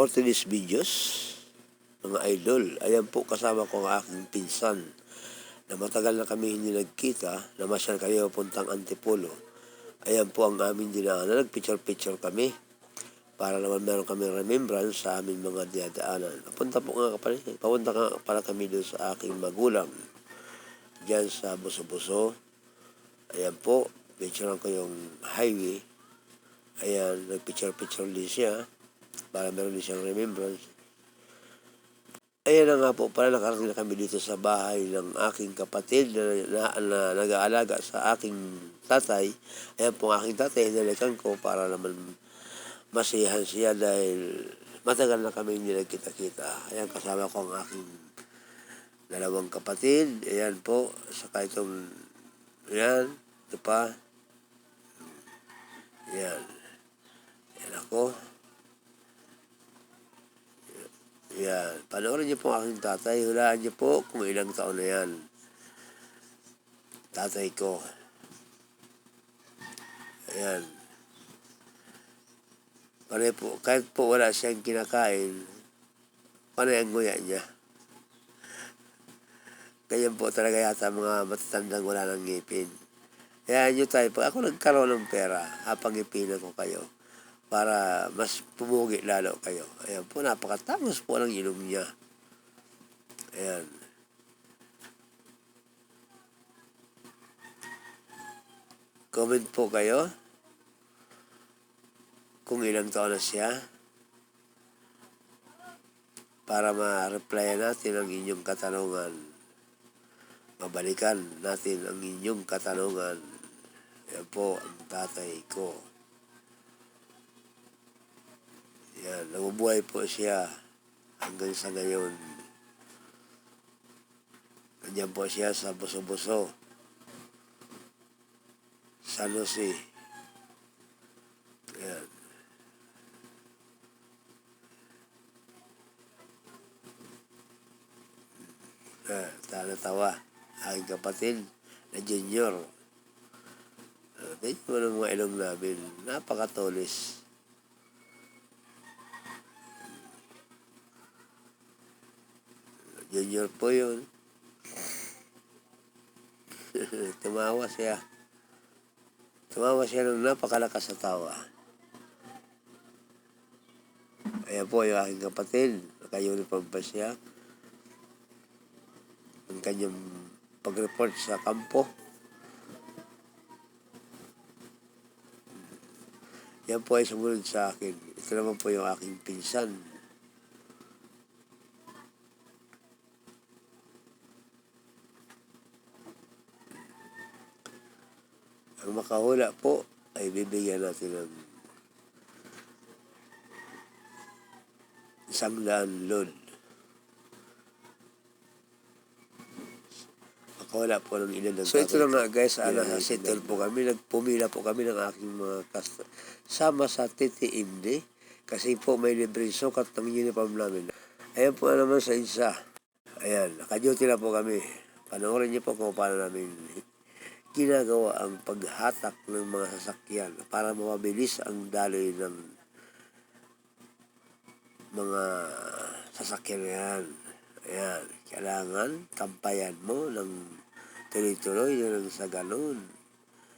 for today's videos, mga idol. Ayan po, kasama ko ang aking pinsan na matagal na kami hindi nagkita, na masyal kayo puntang Antipolo. Ayan po ang aming dinaanan. Nagpicture-picture kami para naman meron kami remembrance sa aming mga dinadaanan. Papunta nga pala kami doon sa aking magulang diyan sa Buso-Buso. Ayan po, picturean ko yung highway. Ayan, nagpicture-picture din siya para meron din siyang remembrance. Ayan na nga po, para nakarating na kami dito sa bahay ng aking kapatid na nag-aalaga sa aking tatay. Ayan po ang aking tatay, hinalikan ko para naman masiyahan siya dahil matagal na kami hindi nagkita-kita. Ayan, kasama ko ang aking dalawang kapatid. Ayan po, saka itong, ayan, ito pa. Ayan. Ayan ako. Yan. Panoorin niyo po ang aking tatay. Hulaan niyo po kung ilang taon na yan. Tatay ko. Ayan. Panay po, kahit po wala siyang kinakain, panay ang nguya niya. Ganyan po talaga yata mga matatandang wala ng ngipin. Kaya nyo tayo, pag ako nagkaroon ng pera, hapangipinan ko kayo para mas pumugi lalo kayo. Ayan po, napakatangos po ng inom niya. Ayan. Comment po kayo kung ilang taon na siya para ma-replyan natin ang inyong katanungan. Mabalikan natin ang inyong katanungan. Ayan po ang tatay ko. Yan, nabubuhay po siya hanggang sa ngayon. Ganyan po siya sa Buso-Buso, San Jose. Yan. Tawa aking kapatid na junior. Ganyan mo ng mga ilong namin. Napakatolis. Junior po yun. Tumawa siya. Tumawa siya ng napakalakas sa tawa. Ayan po yung aking kapatid. Naka-uniform pa siya. Ang kanyang pag-report sa kampo. Yan po ay sumunod sa akin. Ito naman po yung aking pinsan. Ang makahula po ay bibigyan natin ng 100 load. Makahula po ng ilan ng tatay. So ito na nga guys, settle po kami. Nagpumila po kami ng aking mga kasama sa TTMD. Kasi po may libreng sukat ng uniform namin. Ayan po naman sa isa. Ayan, naka-duty na po kami. Panoorin niyo po kung paano namin ginagawa ang paghatak ng mga sasakyan para mabilis ang daloy ng mga sasakyan na yan. Ayan, kailangan tampayan mo ng tuloy-tuloy yun sa ganun.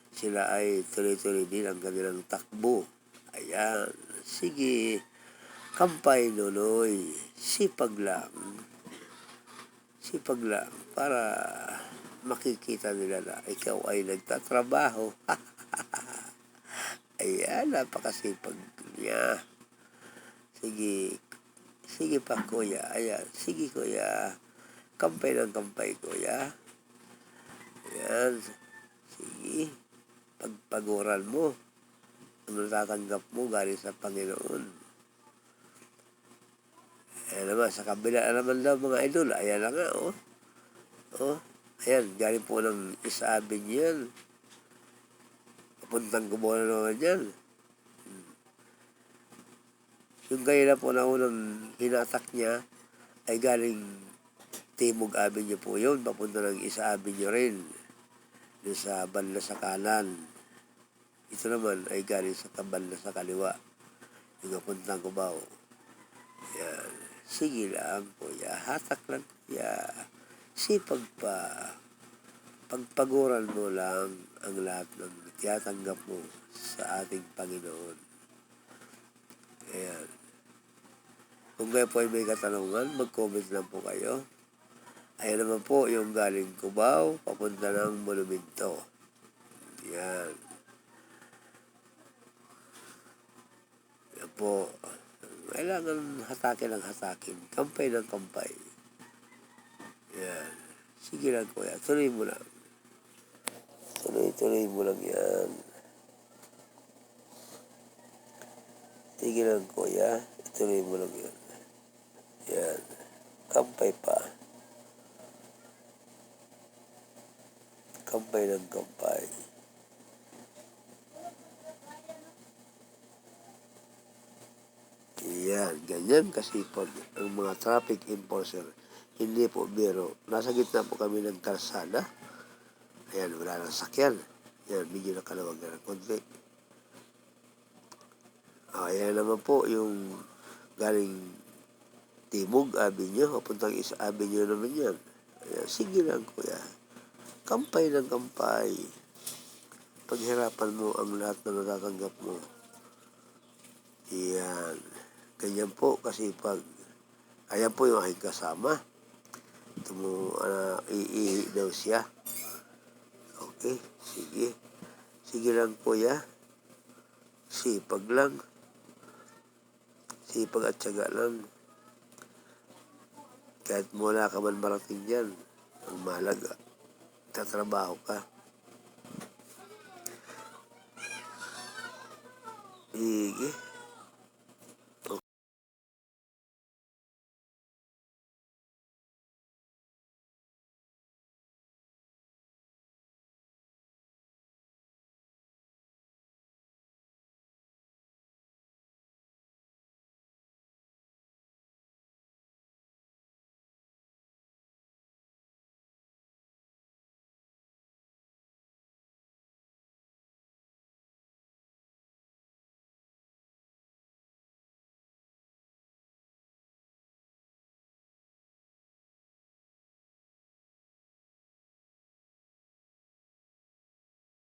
Sila ay tuloy-tuloy din ang kanilang takbo. Ayan, sige, kampay nunoy, sipag lang para makikita nila na ikaw ay nagtatrabaho. Ayan, napakasipag niya. Sige pa kuya. Ayan, sige kuya. Kampay ng kampay kuya. Ayan, sige. Pagpaguran mo. Ang natatanggap mo galing sa Panginoon. Ayan naman, sa kabila naman daw mga idol. Ayan na nga, oh. Ayan, galing po ng isabi niyan. Papuntang Cubao na naman yan. Yung gaya na po na unang hinatak niya ay galing Timog Avenue po yun. Papunta ng Isa Avenue rin. Doon sa banda sa kanan. Ito naman ay galing sa banda sa kaliwa. Yung papuntang Cubao. Yan. Sige lang, kuya. Hatak lang, kuya. Sipag pa. Pagpaguran mo lang ang lahat ng tiyatanggap mo sa ating Panginoon. Ayan. Kung kayo po ay may katanungan, mag-comment lang po kayo. Ayan naman po yung galing Cubao, papunta ng Monumento. Yan. Yan po. Kailangan hatakin ng hatakin. Kampay ng kampay. Yan. Sige lang, kuya. Tuloy mo lang. Tuloy mo lang yan. Sige lang, kuya. Tuloy mo lang yan. Yan. Kampay pa. Kampay ng kampay. Yan. Ganyan kasipag ang mga traffic enforcer. Hindi po biro. Nasa gitna po kami ng kalsada. Ayan, wala nang sakyan. Yan, medyo nakalawag na ng konti. Ayan naman po yung galing Timog Avenue, papuntang East Avenue naman yan. Ayan, sige lang, kuya. Kampay ng kampay. Paghirapan mo ang lahat na natatanggap mo. Yan. Ganyan po kasi ayan po yung aking kasama. Iihi daw siya. Okay, sige. Sige lang, kuya. Sipag lang. Sipag at tiyaga lang. Kahit mula ka man marating dyan, ang mahalaga, tatrabaho ka. Sige.